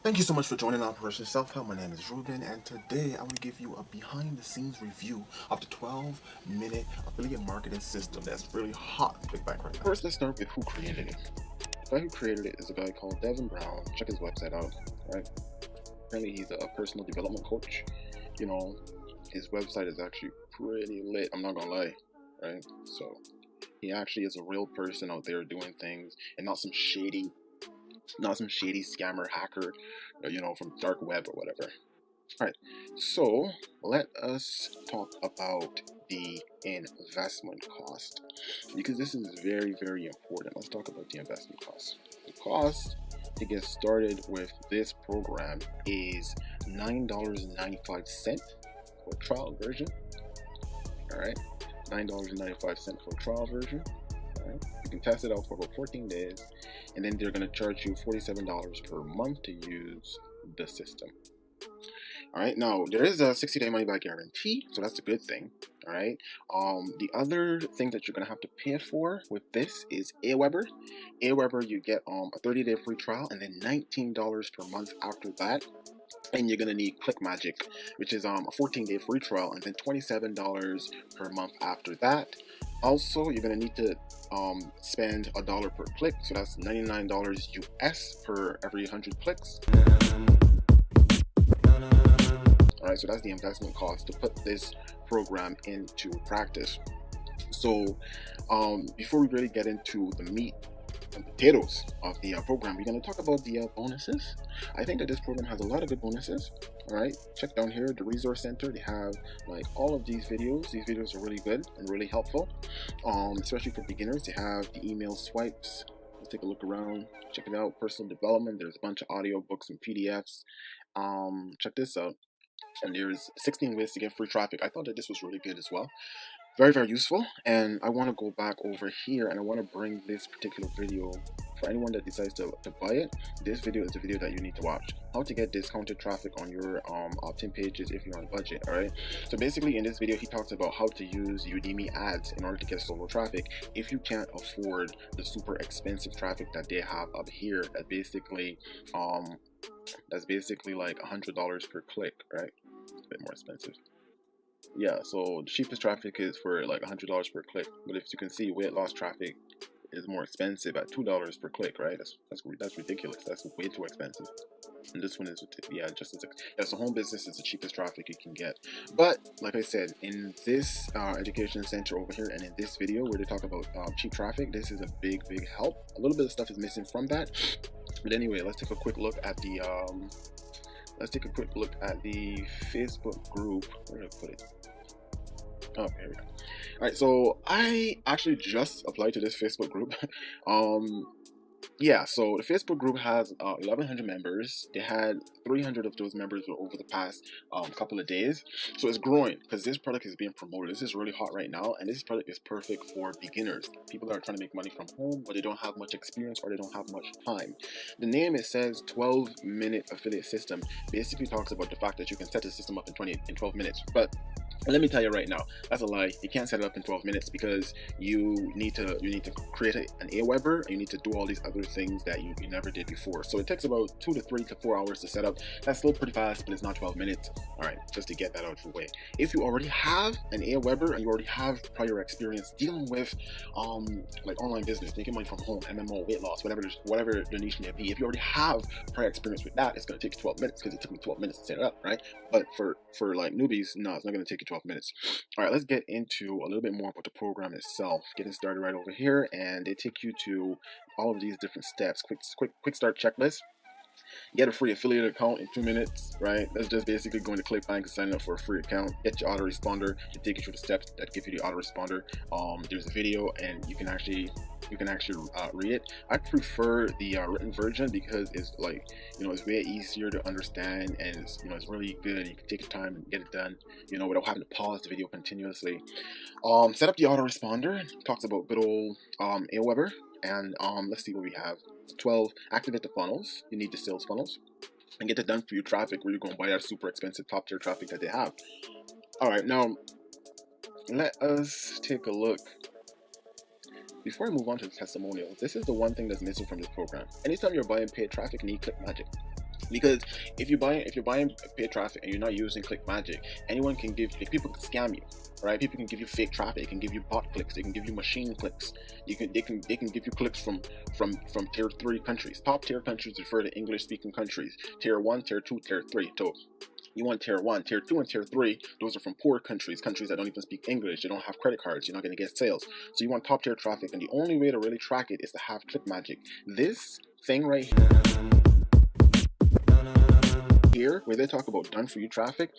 Thank you so much for joining Operation Self Help. My name is Ruben, and today I want to give you a behind the scenes review of the 12-minute affiliate marketing system that's really hot on ClickBank right now. First, let's start with who created it. The guy who created it is a guy called Devin Brown. Check his website out, right? Apparently, he's a personal development coach. You know, his website is actually pretty lit, I'm not gonna lie, right? So, he actually is a real person out there doing things and not some shady scammer hacker, from dark web or whatever. All right, so let us talk about the investment cost, because this is very, very important. Let's talk about the investment cost. The cost to get started with this program is $9.95 for a trial version. All right, $9.95 for a trial version. Right. You can test it out for about 14 days, and then they're going to charge you $47 per month to use the system. All right, now there is a 60-day money-back guarantee, so that's a good thing. All right, the other thing that you're going to have to pay for with this is Aweber. Aweber, you get a 30-day free trial, and then $19 per month after that. And you're going to need ClickMagick, which is a 14-day free trial, and then $27 per month after that. Also, you're going to need to spend $1 per click, so that's $99 US per every 100 clicks. Alright, so that's the investment cost to put this program into practice. So, before we really get into the meat and potatoes of the program, we're going to talk about the bonuses. I think that this program has a lot of good bonuses. All right, check down here, the resource center. They have like all of these videos. These videos are really good and really helpful, especially for beginners. They have the email swipes. Let's take a look around, check it out. Personal development. There's a bunch of audio books and PDFs. Check this out. And there's 16 ways to get free traffic. I thought that this was really good as well. Very, very useful. And I want to go back over here and I want to bring this particular video for anyone that decides to buy it. This video is the video that you need to watch. How to get discounted traffic on your opt-in pages if you're on a budget. All right, so basically in this video he talks about how to use Udemy ads in order to get solo traffic if you can't afford the super expensive traffic that they have up here. That's basically like $100 per click, right? It's a bit more expensive. Yeah, so the cheapest traffic is for like $100 per click, but if you can see, weight loss traffic is more expensive at $2 per click, right? That's ridiculous. That's way too expensive. And this one is, so home business is the cheapest traffic you can get. But like I said, in this education center over here and in this video where they talk about cheap traffic, this is a big help. A little bit of stuff is missing from that, but anyway, let's take a quick look at the Facebook group. Where did I put it? Oh, here we go. All right, so I actually just applied to this Facebook group. Yeah, so the Facebook group has 1,100 members. They had 300 of those members over the past couple of days. So it's growing because this product is being promoted. This is really hot right now, and this product is perfect for beginners. People that are trying to make money from home, but they don't have much experience or they don't have much time. The name, it says 12-minute affiliate system, basically talks about the fact that you can set the system up in 12 minutes. But let me tell you right now, that's a lie. You can't set it up in 12 minutes because you need to create an Aweber, and you need to do all these other things that you never did before. So it takes about 2 to 3 to 4 hours to set up. That's still pretty fast, but it's not 12 minutes. All right, just to get that out of the way. If you already have an Aweber and you already have prior experience dealing with like online business, making money from home, MMO, weight loss, whatever the niche may be, if you already have prior experience with that, it's going to take you 12 minutes because it took me 12 minutes to set it up, right? But for like newbies, no, it's not going to take you 12 minutes. All right, let's get into a little bit more about the program itself. Getting started right over here, and they take you to all of these different steps. Quick start checklist. Get a free affiliate account in 2 minutes, right? That's just basically going to ClickBank and signing up for a free account. Get your autoresponder. They take you through the steps that give you the autoresponder. There's a video, and you can actually read it. I prefer the written version because it's like, it's way easier to understand, and it's really good. You can take your time and get it done, without having to pause the video continuously. Set up the autoresponder. Talks about good old Aweber. And let's see what we have. 12, activate the funnels. You need the sales funnels and get it done for your traffic where you're going to buy that super expensive top tier traffic that they have. All right, now let us take a look. Before I move on to the testimonials, this is the one thing that's missing from this program. Anytime you're buying paid traffic, you need ClickMagick. Because if you're buying paid traffic and you're not using ClickMagick, anyone can give, like, people can scam you, right? People can give you fake traffic. They can give you bot clicks. They can give you machine clicks. They can give you clicks from tier 3 countries. Top tier countries refer to English speaking countries. Tier 1, tier 2, tier 3. So you want tier 1, tier 2, and tier 3. Those are from poor countries that don't even speak English. They don't have credit cards. You're not going to get sales. So you want top tier traffic, and the only way to really track it is to have ClickMagick. This thing right here, where they talk about done for you traffic,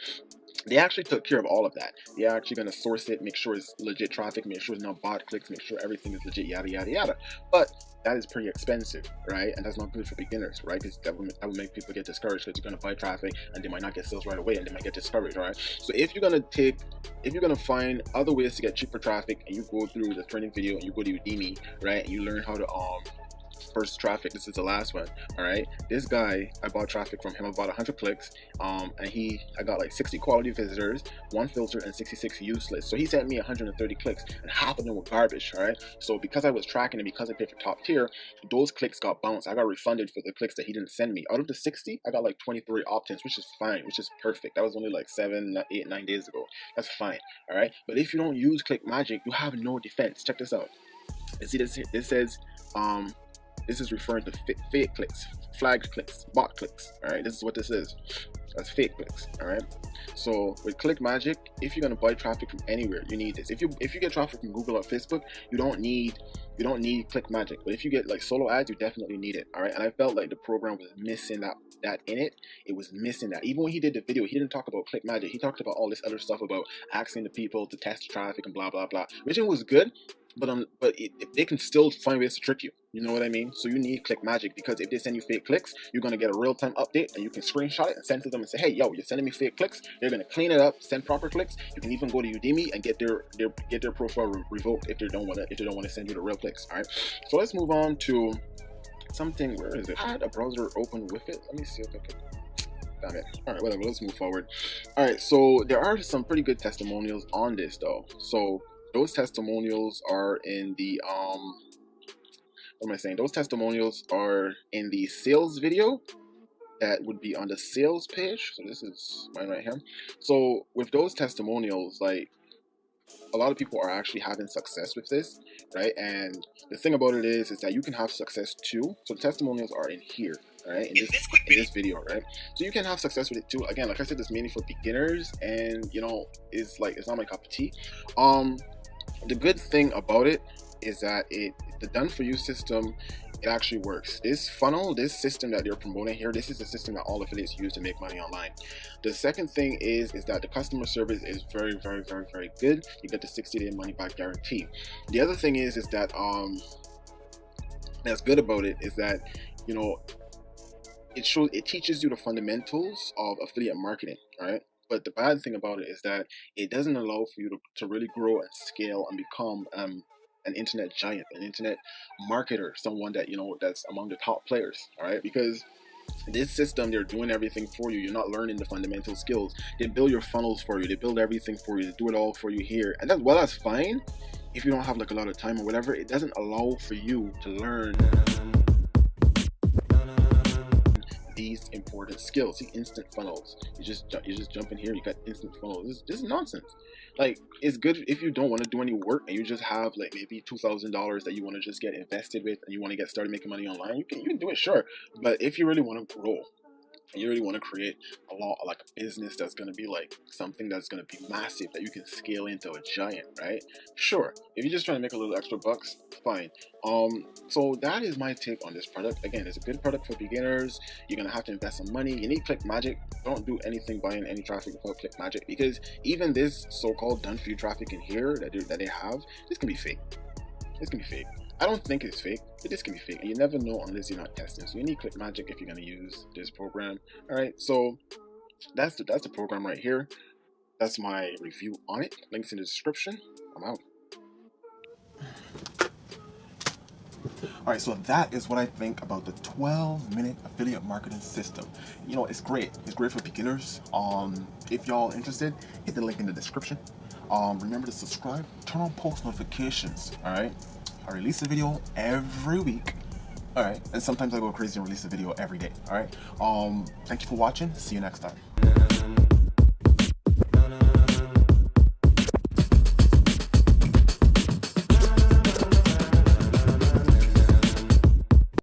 they actually took care of all of that. They're actually going to source it, make sure it's legit traffic, make sure it's not bot clicks, make sure everything is legit, yada yada yada. But that is pretty expensive, right? And that's not good for beginners, right? Because that will make people get discouraged, because you're going to buy traffic and they might not get sales right away, and they might get discouraged, all right? So if you're going to find other ways to get cheaper traffic, and you go through the training video and you go to Udemy, right, and you learn how to first traffic. This is the last one. All right, this guy, I bought traffic from him, about 100 clicks, and I got like 60 quality visitors, 1 filter, and 66 useless. So he sent me 130 clicks, and half of them were garbage. All right, so because I was tracking, and because I paid for top tier, those clicks got bounced. I got refunded for the clicks that he didn't send me. Out of the 60, I got like 23 opt-ins, which is fine, which is perfect. That was only like 7, 8, 9 days ago. That's fine. All right, but if you don't use ClickMagick, you have no defense. Check this out. You see this? It says this is referring to fake clicks, flagged clicks, bot clicks. All right, this is what this is. That's fake clicks. All right. So with ClickMagick, if you're gonna buy traffic from anywhere, you need this. If you get traffic from Google or Facebook, you don't need ClickMagick. But if you get like solo ads, you definitely need it. All right. And I felt like the program was missing that in it. It was missing that. Even when he did the video, he didn't talk about ClickMagick. He talked about all this other stuff about asking the people to test traffic and blah blah blah, which it was good. But they can still find ways to trick you. You know what I mean? So you need ClickMagick, because if they send you fake clicks, you're gonna get a real-time update, and you can screenshot it and send to them and say, hey, yo, you're sending me fake clicks. They're gonna clean it up, send proper clicks. You can even go to Udemy and get their profile revoked if they don't wanna send you the real clicks. All right. So let's move on to something. Where is it? I had a browser open with it. Let me see if I can. Damn it. All right, whatever. Let's move forward. All right. So there are some pretty good testimonials on this though. So those testimonials are in the what am I saying? Those testimonials are in the sales video that would be on the sales page. So this is mine right here. So with those testimonials, like, a lot of people are actually having success with this, right? And the thing about it is that you can have success too. So the testimonials are in here, right? In this video, right? So you can have success with it too. Again, like I said, it's mainly for beginners, and it's not my cup of tea. The good thing about it is that the done for you system, it actually works. This funnel, this system that they're promoting here, this is the system that all affiliates use to make money online. The second thing is that the customer service is very, very, very, very good. You get the 60-day money back guarantee. The other thing is that that's good about it is that it teaches you the fundamentals of affiliate marketing, right? But the bad thing about it is that it doesn't allow for you to really grow and scale and become an internet giant, an internet marketer, someone that that's among the top players. All right, because this system, they're doing everything for you. You're not learning the fundamental skills. They build your funnels for you. They build everything for you. They do it all for you here, and that's fine if you don't have like a lot of time or whatever. It doesn't allow for you to learn these important skills. See, instant funnels. You just jump in here, you got instant funnels. This is nonsense. Like, it's good if you don't want to do any work and you just have like maybe $2,000 that you want to just get invested with, and you want to get started making money online. You can do it, sure. But if you really want to grow, you really want to create like a business that's going to be like something that's going to be massive, that you can scale into a giant, right? Sure. If you're just trying to make a little extra bucks, fine. So that is my take on this product. Again, it's a good product for beginners. You're going to have to invest some money. You need ClickMagick. Don't do anything buying any traffic without ClickMagick, because even this so-called done for you traffic in here that they have, this can be fake. This can be fake. I don't think it's fake, but this can be fake, and you never know unless you're not testing. So you need ClickMagick if you're going to use this program. All right, so that's the program right here. That's my review on it. Links in the description. I'm out. All right, so that is what I think about the 12-minute affiliate marketing system. It's great. It's great for beginners. If y'all interested, hit the link in the description. Remember to subscribe, turn on post notifications. All right. I release a video every week, All right, and sometimes I go crazy and release a video every day. All right. Thank you for watching. See you next time.